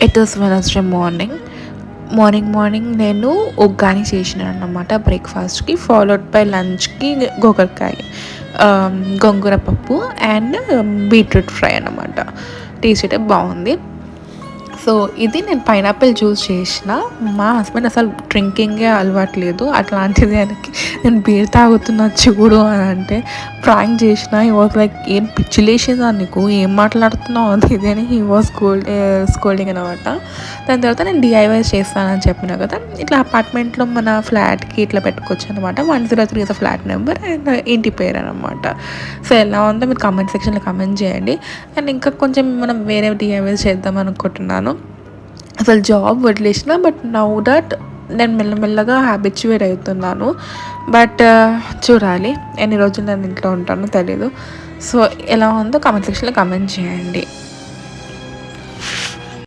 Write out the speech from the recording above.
It was Wednesday morning నేను ఉగ్గాని చేసినాను అన్నమాట బ్రేక్ఫాస్ట్కి, ఫాలోడ్ బై లంచ్కి గోంగూర పప్పు అండ్ బీట్రూట్ ఫ్రై అన్నమాట. టేస్ట్ అయితే బాగుంది. సో ఇది నేను పైనాపిల్ జ్యూస్ చేసిన. మా హస్బెండ్ అసలు డ్రింకింగే అలవాట్లేదు, అట్లాంటిది ఆయనకి నేను బీర్ తాగుతున్నా చూడు అని అంటే ప్రాంక్ చేసిన. హీ వాజ్ లైక్, ఏం పిచ్చి లేచిందా నీకు, ఏం మాట్లాడుతున్నావు అది ఇది అని హీ వాజ్ స్కోల్డింగ్ అనమాట. దాని తర్వాత నేను డిఐవైస్ చేస్తానని చెప్పిన కదా, ఇట్లా అపార్ట్మెంట్లో మన ఫ్లాట్కి ఇట్లా పెట్టుకోవచ్చు అనమాట. 103 ఇస్ ఫ్లాట్ నెంబర్ అండ్ ఇంటి పేరు అనమాట. సో ఎలా ఉందో మీరు కామెంట్ సెక్షన్లో కామెంట్ చేయండి. అండ్ ఇంకా కొంచెం మనం వేరే డిఐవైస్ చేద్దాం అనుకుంటున్నాను. అసలు జాబ్ వదిలేసిన, బట్ నౌ దట్ నేను మెల్లమెల్లగా హ్యాబిచ్యువేట్ అవుతున్నాను. బట్ చూడాలి ఎన్ని రోజులు నేను ఇంట్లో ఉంటానో తెలీదు. సో ఎలా ఉందో కామెంట్ సెక్షన్లో కామెంట్ చేయండి.